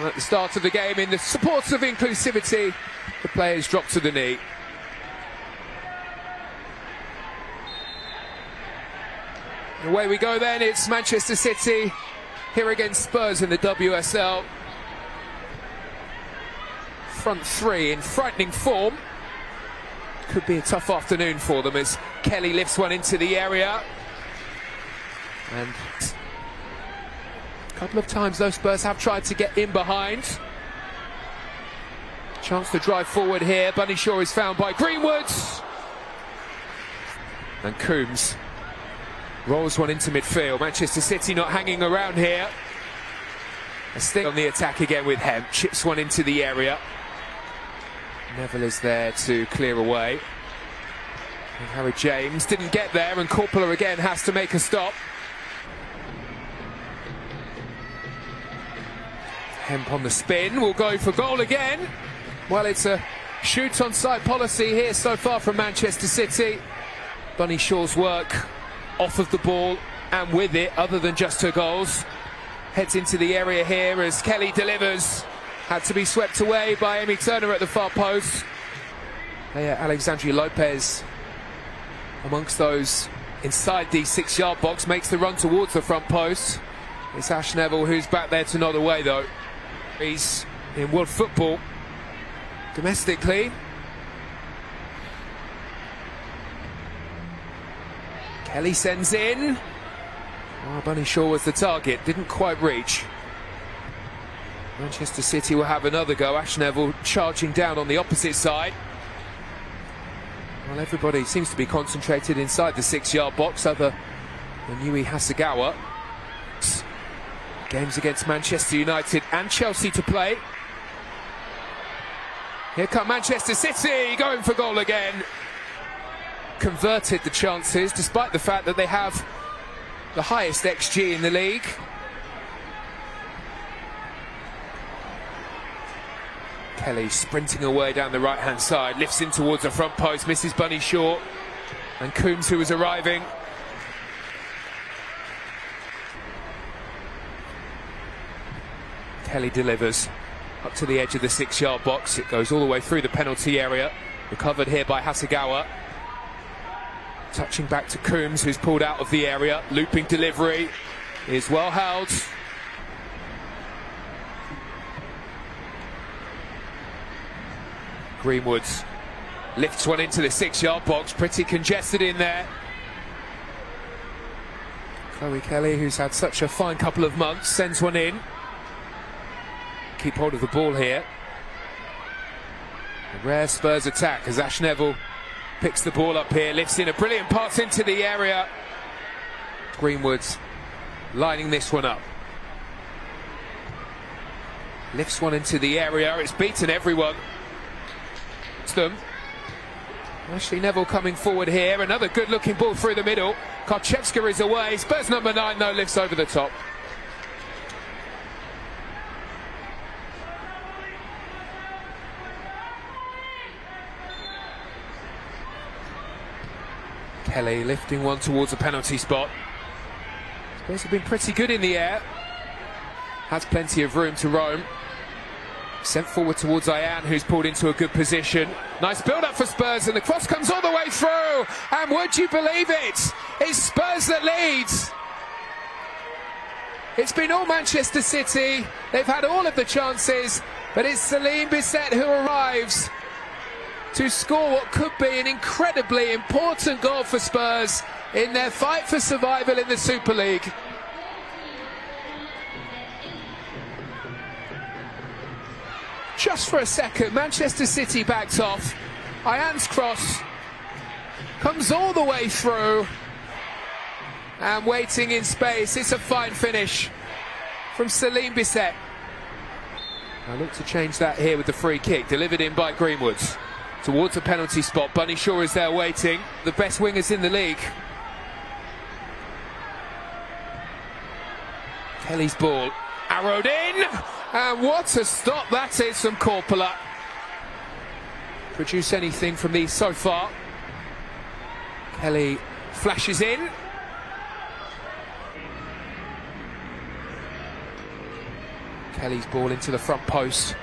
At the start of the game, in the support of inclusivity, the players drop to the knee. And away we go then, it's Manchester City here against Spurs in the WSL. Front three in frightening form. Could be a tough afternoon for them as Kelly lifts one into the area. And a couple of times those Spurs have tried to get in behind. Chance to drive forward here. Bunny Shaw is found by Greenwood. And Coombs rolls one into midfield. Manchester City not hanging around here. A sting on the attack again with Hemp. Chips one into the area. Neville is there to clear away. And Harry James didn't get there, and Corpola again has to make a stop. Hemp on the spin, will go for goal again. Well, it's a shoot on side policy here so far from Manchester City. Bunny Shaw's work off of the ball and with it, other than just her goals. Heads into the area here as Kelly delivers. Had to be swept away by Amy Turner at the far post. Alexandria Lopez amongst those inside the 6-yard box, makes the run towards the front post. It's Ash Neville who's back there to nod away though. He's in world football domestically. Kelly sends in. Oh, Bunny Shaw was the target, didn't quite reach. Manchester City will have another go. Ash Neville charging down on the opposite side. Well, everybody seems to be concentrated inside the 6-yard box, other than Yui Hasegawa. Games against Manchester United and Chelsea to play. Here come Manchester City, going for goal again. Converted the chances, despite the fact that they have the highest XG in the league. Kelly sprinting away down the right-hand side, lifts in towards the front post, misses Bunny Shaw. And Coombs, who was arriving. Kelly delivers up to the edge of the 6-yard box. It goes all the way through the penalty area. Recovered here by Hasegawa. Touching back to Coombs, who's pulled out of the area. Looping delivery is well held. Greenwood lifts one into the 6-yard box, pretty congested in there. Chloe Kelly, who's had such a fine couple of months, sends one in. Keep hold of the ball here. A rare Spurs attack as Ash Neville picks the ball up here, lifts in a brilliant pass into the area. Greenwood's lining this one up. Lifts one into the area, it's beaten everyone. Them. Ashley Neville coming forward here, another good looking ball through the middle. Karczewska is away, Spurs number 9 though lifts over the top. Kelly lifting one towards a penalty spot. Spurs have been pretty good in the air, has plenty of room to roam. Sent forward towards Ayan, who's pulled into a good position. Nice build-up for Spurs, and the cross comes all the way through. And would you believe it? It's Spurs that leads. It's been all Manchester City. They've had all of the chances, but it's Celine Bisset who arrives to score what could be an incredibly important goal for Spurs in their fight for survival in the Super League. Just for a second, Manchester City backed off. Ayan's cross comes all the way through. And waiting in space, it's a fine finish from Celine Bisset. I look to change that here with the free kick, delivered in by Greenwood. Towards the penalty spot, Bunny Shaw is there waiting. The best wingers in the league. Kelly's ball, arrowed in. And what a stop that is from Corpola. Produce anything from these so far. Kelly flashes in. Kelly's ball into the front post.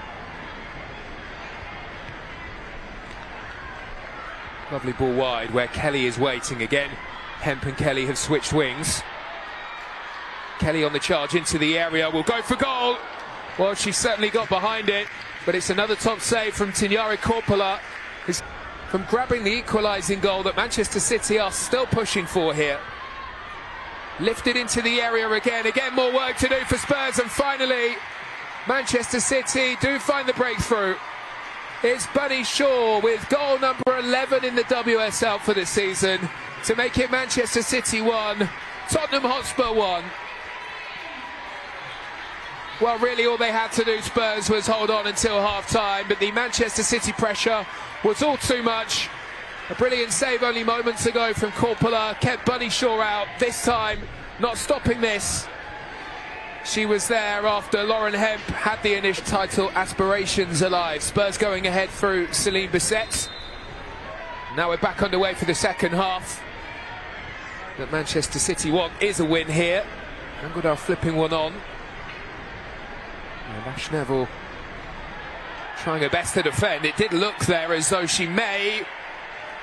Lovely ball wide where Kelly is waiting again. Hemp and Kelly have switched wings. Kelly on the charge into the area, will go for goal. Well, she certainly got behind it, but it's another top save from Tignare Corpola, from grabbing the equalising goal that Manchester City are still pushing for here. Lifted into the area again more work to do for Spurs, and finally Manchester City do find the breakthrough. It's Bunny Shaw with goal number 11 in the WSL for this season to make it Manchester City 1, Tottenham Hotspur 1. Well, really all they had to do, Spurs, was hold on until half-time, but the Manchester City pressure was all too much. A brilliant save only moments ago from Corpola kept Bunny Shaw out, this time not stopping this. She was there after Lauren Hemp had the initial title aspirations alive. Spurs going ahead through Celine Bisset. Now we're back underway for the second half. That Manchester City want is a win here. Angoudal flipping one on. And Ash Neville trying her best to defend. It did look there as though she may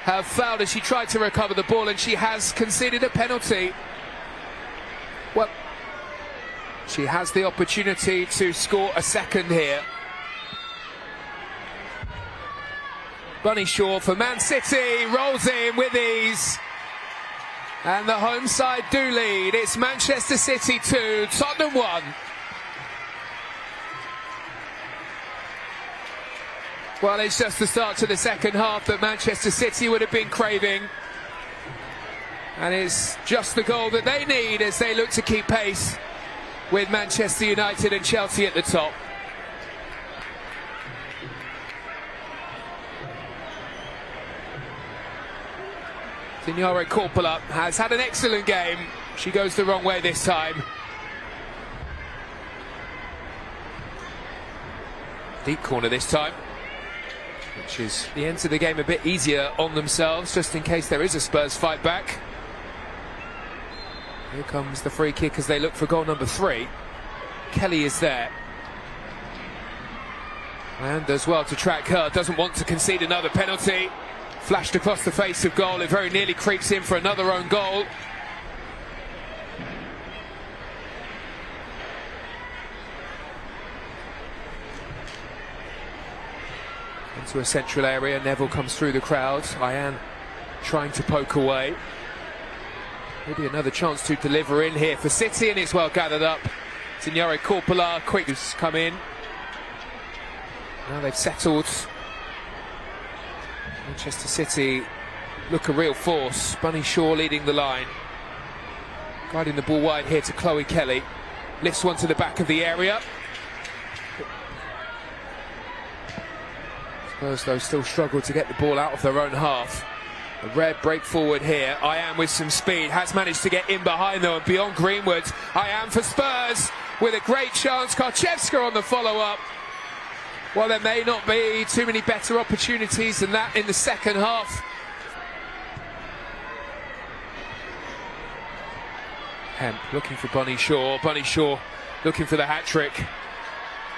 have fouled as she tried to recover the ball, and she has conceded a penalty. Well, she has the opportunity to score a second here. Bunny Shaw for Man City, rolls in with ease. And the home side do lead. It's Manchester City 2, Tottenham 1. Well, it's just the start to the second half that Manchester City would have been craving. And it's just the goal that they need as they look to keep pace with Manchester United and Chelsea at the top. Tignare Corpola has had an excellent game. She goes the wrong way this time. Deep corner this time, which is the end of the game a bit easier on themselves, just in case there is a Spurs fight back. Here comes the free kick as they look for goal number 3. Kelly is there. And does well to track her, doesn't want to concede another penalty. Flashed across the face of goal, it very nearly creeps in for another own goal. Into a central area, Neville comes through the crowd. Ian trying to poke away. Maybe another chance to deliver in here for City, and it's well gathered up. Tignare Corpola, quick to come in. Now they've settled. Manchester City look a real force. Bunny Shaw leading the line. Guiding the ball wide here to Chloe Kelly. Lifts one to the back of the area. Spurs, though, still struggle to get the ball out of their own half. A rare break forward here. Ian with some speed has managed to get in behind though and beyond Greenwood. Ian for Spurs with a great chance. Karczewska on the follow-up. Well, there may not be too many better opportunities than that in the second half. Hemp looking for Bunny Shaw. Bunny Shaw looking for the hat-trick.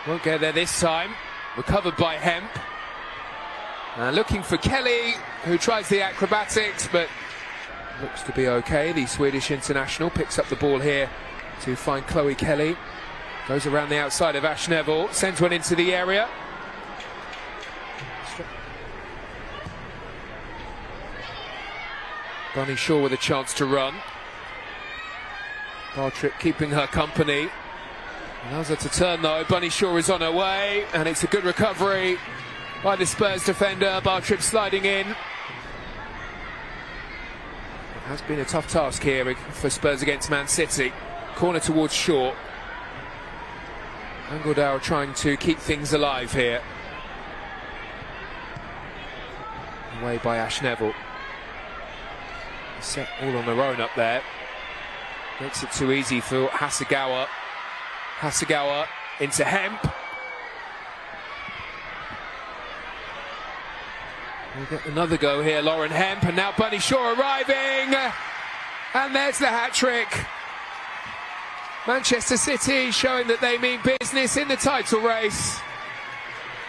Won't get there this time. Recovered by Hemp. Looking for Kelly, who tries the acrobatics, but looks to be okay. The Swedish international picks up the ball here to find Chloe Kelly. Goes around the outside of Ash Neville, sends one into the area. Bunny Shaw with a chance to run. Bartrip keeping her company. Allows her to turn though. Bunny Shaw is on her way, and it's a good recovery by the Spurs defender. Bartrip sliding in. It has been a tough task here for Spurs against Man City. Corner towards Shaw. Angoudal trying to keep things alive here. Away by Ash Neville. Set all on their own up there. Makes it too easy for Hasegawa. Hasegawa into Hemp. We'll get another go here, Lauren Hemp, and now Bunny Shaw arriving. And there's the hat-trick. Manchester City showing that they mean business in the title race,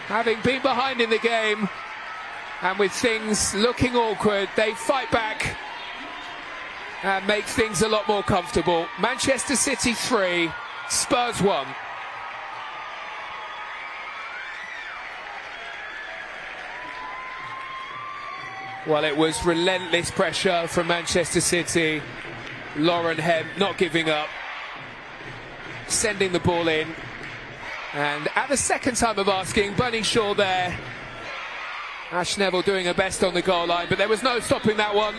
having been behind in the game, and with things looking awkward, they fight back and make things a lot more comfortable. Manchester City 3, Spurs 1. Well, it was relentless pressure from Manchester City. Lauren Hemp not giving up, sending the ball in. And at the second time of asking, Bunny Shaw there. Ash Neville doing her best on the goal line, but there was no stopping that one.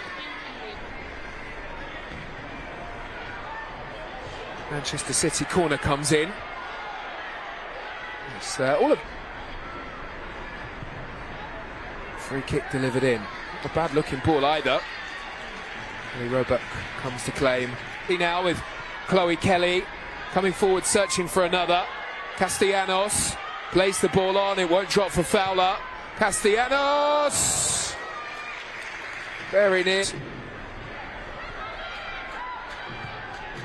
Manchester City corner comes in. It's all of free kick delivered in. Not a bad looking ball either. Lee Roebuck comes to claim. Now with Chloe Kelly coming forward searching for another. Castellanos plays the ball on, it won't drop for Fowler. Castellanos! Very near.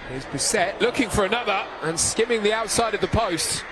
Here's Bissett looking for another and skimming the outside of the post.